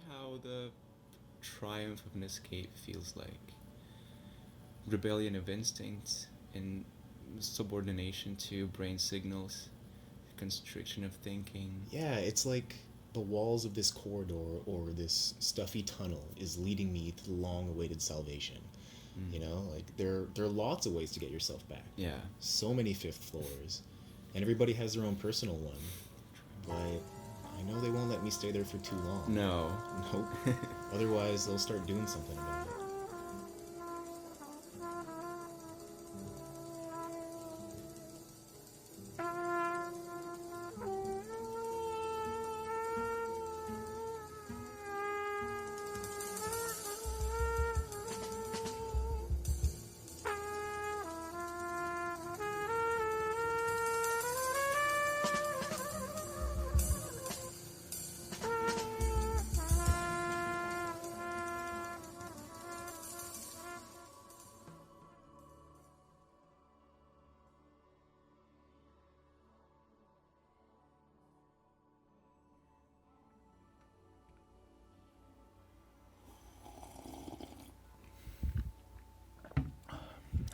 how the triumph of an escape feels like rebellion of instincts and subordination to brain signals, constriction of thinking. Yeah, it's like the walls of this corridor or this stuffy tunnel is leading me to the long-awaited salvation. Mm. You know, like there are lots of ways to get yourself back. Yeah. So many fifth floors, and everybody has their own personal one. But I know they won't let me stay there for too long. No. Nope. Otherwise, they'll start doing something about it.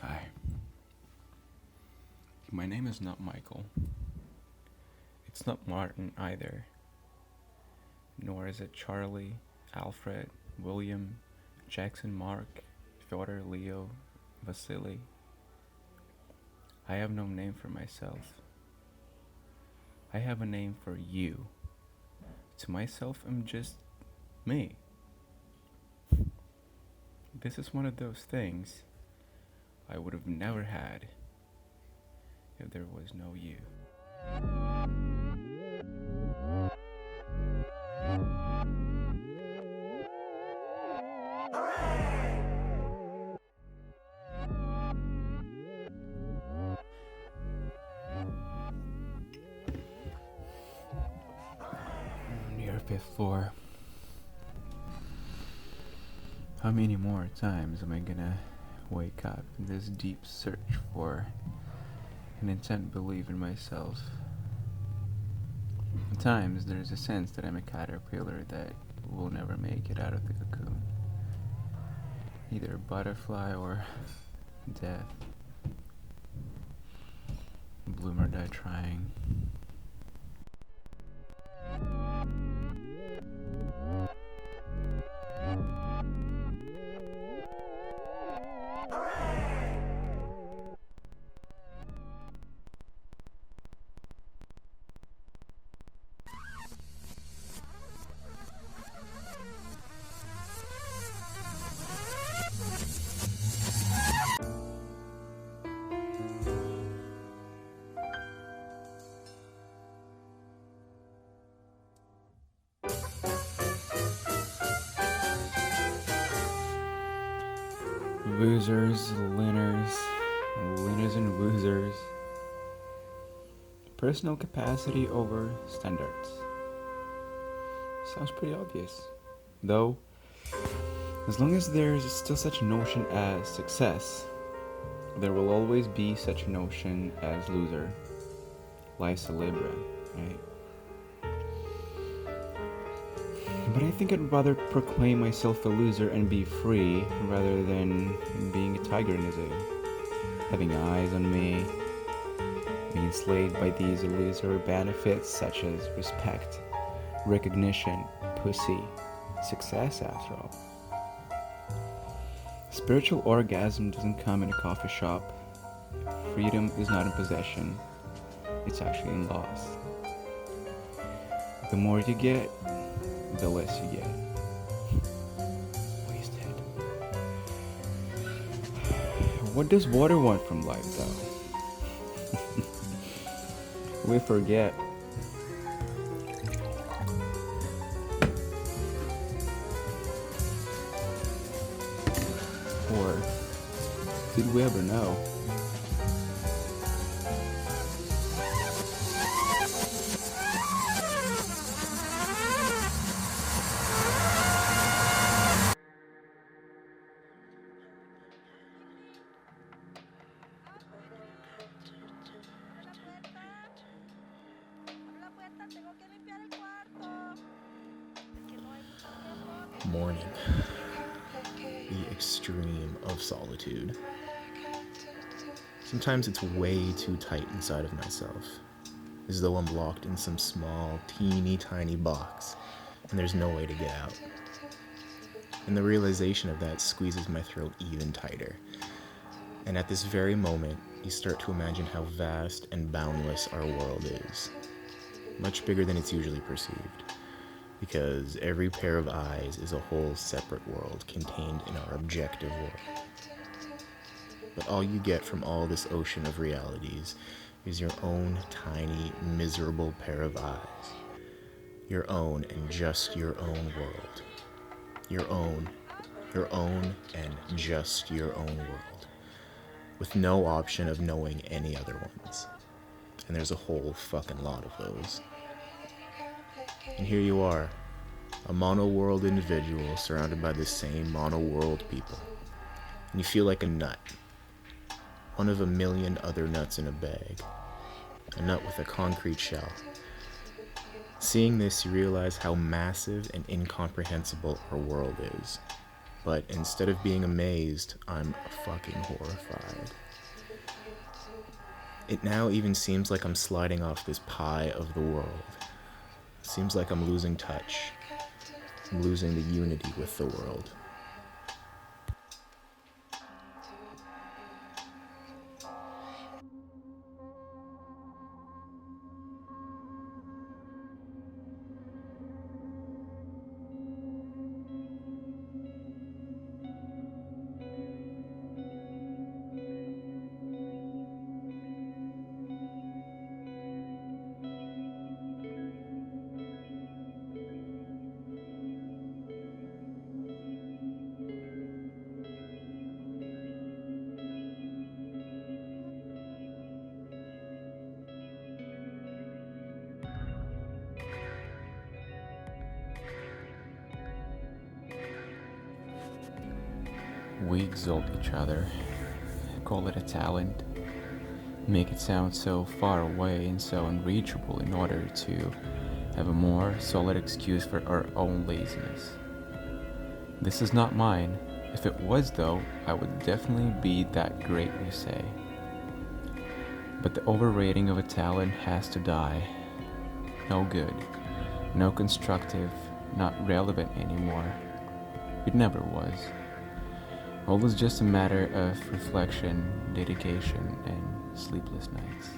Hi. My name is not Michael. It's not Martin either. Nor is it Charlie, Alfred, William, Jackson, Mark, Fyodor, Leo, Vasily. I have no name for myself. I have a name for you. To myself, I'm just me. This is one of those things I would have never had if there was no you. Near fifth floor. How many more times am I gonna wake up in this deep search for an intent belief in myself? At times there's a sense that I'm a caterpillar that will never make it out of the cocoon. Either butterfly or death. Bloom or die trying. Losers, winners and losers. Personal capacity over standards. Sounds pretty obvious. Though, as long as there's still such a notion as success, there will always be such a notion as loser. Life's a Libra, right? But I think I'd rather proclaim myself a loser and be free rather than being a tiger in a zoo. Having eyes on me, being enslaved by these illusory benefits such as respect, recognition, pussy, success after all. Spiritual orgasm doesn't come in a coffee shop. Freedom is not in possession, it's actually in loss. The more you get, the less you get. Wasted. What does water want from life, though? We forget. Or did we ever know? Mourning. The extreme of solitude. Sometimes it's way too tight inside of myself, as though I'm locked in some small, teeny tiny box, and there's no way to get out. And the realization of that squeezes my throat even tighter. And at this very moment, you start to imagine how vast and boundless our world is. Much bigger than it's usually perceived. Because every pair of eyes is a whole separate world contained in our objective world. But all you get from all this ocean of realities is your own tiny, miserable pair of eyes. Your own and just your own world. Your own and just your own world. With no option of knowing any other ones. And there's a whole fucking lot of those. And here you are, a mono-world individual surrounded by the same mono-world people. And you feel like a nut. One of a million other nuts in a bag. A nut with a concrete shell. Seeing this, you realize how massive and incomprehensible our world is. But instead of being amazed, I'm fucking horrified. It now even seems like I'm sliding off this pie of the world. It seems like I'm losing touch. I'm losing the unity with the world. We exalt each other, call it a talent, make it sound so far away and so unreachable in order to have a more solid excuse for our own laziness. This is not mine. If it was, though, I would definitely be that great we say. But the overrating of a talent has to die. No good, no constructive, not relevant anymore. It never was. All is just a matter of reflection, dedication, and sleepless nights.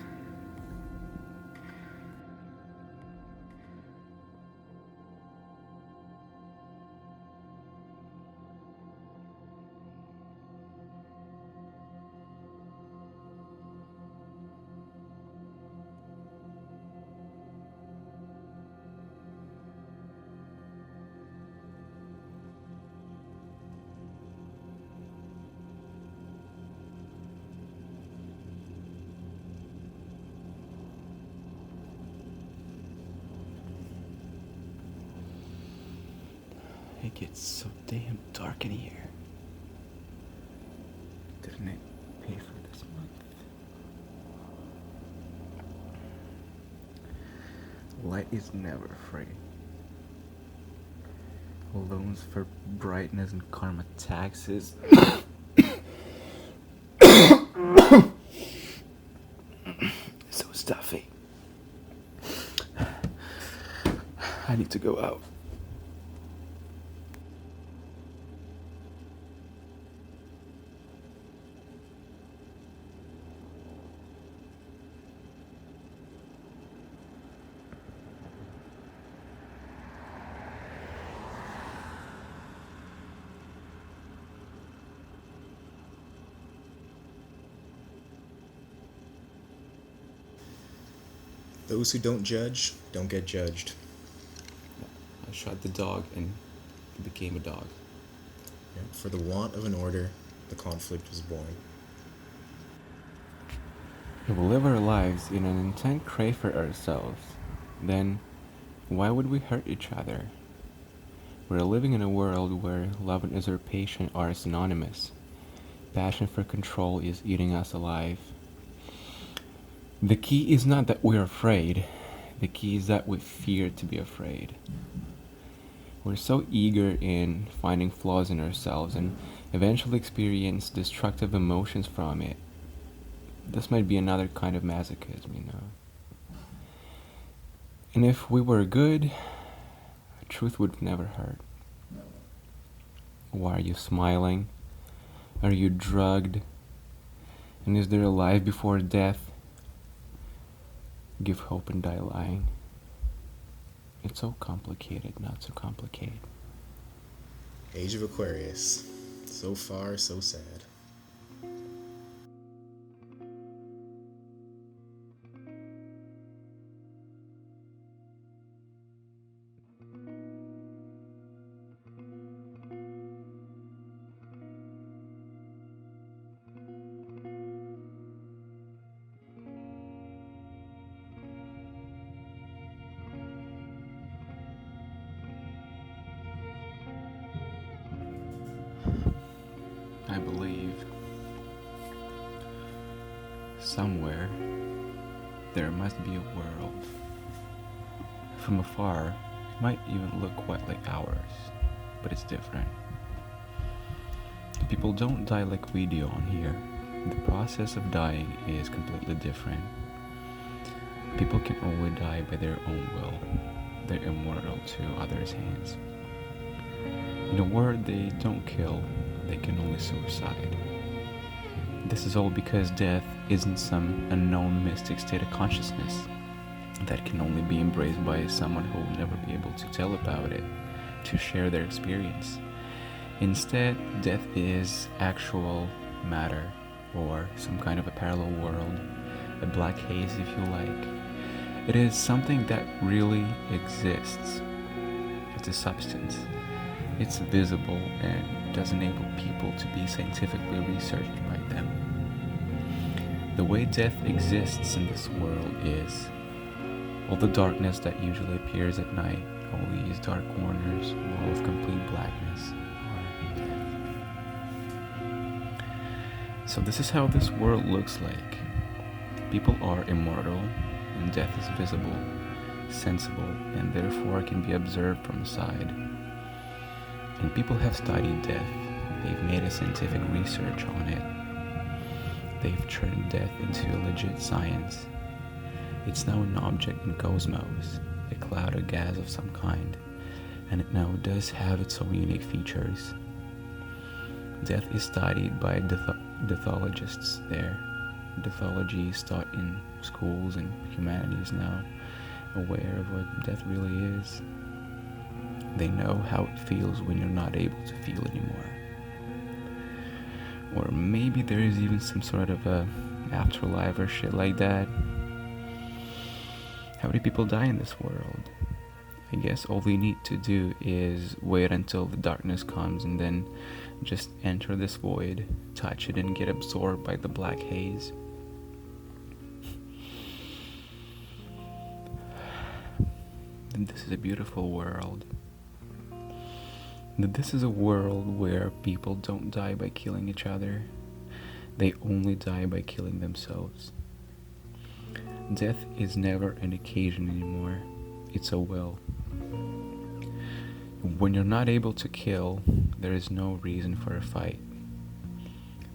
It gets so damn dark in here. Didn't it pay for this month? Light is never free. Loans for brightness and karma taxes. So stuffy. I need to go out. Those who don't judge, don't get judged. I shot the dog and he became a dog. For the want of an order, the conflict was born. If we live our lives in an intent crave for ourselves, then why would we hurt each other? We're living in a world where love and usurpation are synonymous. Passion for control is eating us alive. The key is not that we're afraid. The key is that we fear to be afraid. We're so eager in finding flaws in ourselves and eventually experience destructive emotions from it. This might be another kind of masochism, you know. And if we were good, truth would never hurt. Why are you smiling? Are you drugged? And is there a life before death? Give hope and die lying. It's so complicated, not so complicated. Age of Aquarius. So far, so sad. I believe somewhere there must be a world. From afar, it might even look quite like ours, but it's different. People don't die like we do on here. The process of dying is completely different. People can only die by their own will. They're immortal to others' hands. In a word, they don't kill, they can only suicide. This is all because death isn't some unknown mystic state of consciousness that can only be embraced by someone who will never be able to tell about it, to share their experience. Instead, death is actual matter, or some kind of a parallel world, a black haze if you like. It is something that really exists. It's a substance. It's visible and does enable people to be scientifically researched by them. The way death exists in this world is all the darkness that usually appears at night, all these dark corners, all of complete blackness. So this is how this world looks like. People are immortal, and death is visible, sensible, and therefore can be observed from the side. And people have studied death. They've made a scientific research on it. They've turned death into a legit science. It's now an object in cosmos, a cloud of gas of some kind, and it now does have its own unique features. Death is studied by deathologists there. Deathology is taught in schools, and humanity is now aware of what death really is. They know how it feels when you're not able to feel anymore. Or maybe there is even some sort of a afterlife or shit like that. How many people die in this world? I guess all we need to do is wait until the darkness comes and then just enter this void, touch it, and get absorbed by the black haze. And this is a beautiful world. This is a world where people don't die by killing each other. They only die by killing themselves. Death is never an occasion anymore. It's a will. When you're not able to kill, there is no reason for a fight.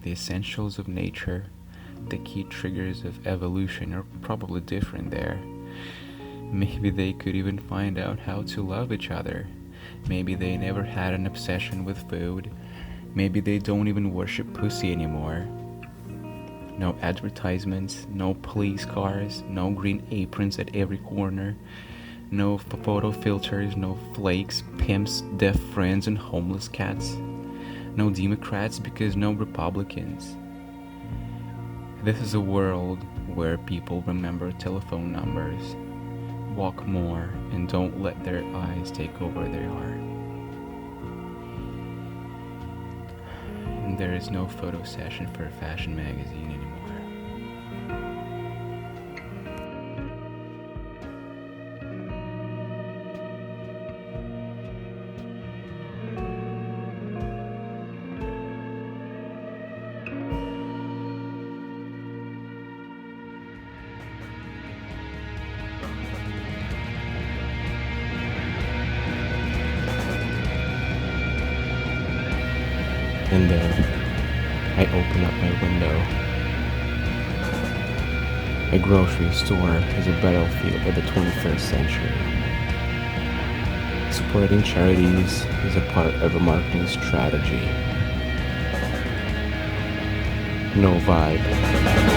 The essentials of nature, the key triggers of evolution are probably different there. Maybe they could even find out how to love each other. Maybe they never had an obsession with food. Maybe they don't even worship pussy anymore. No advertisements, no police cars, no green aprons at every corner, no photo filters, no flakes, pimps, deaf friends, and homeless cats. No Democrats because no Republicans. This is a world where people remember telephone numbers, walk more, and don't let their eyes take over their heart. And there is no photo session for a fashion magazine anymore. And there, I open up my window. A grocery store is a battlefield of the 21st century. Supporting charities is a part of a marketing strategy. No vibe.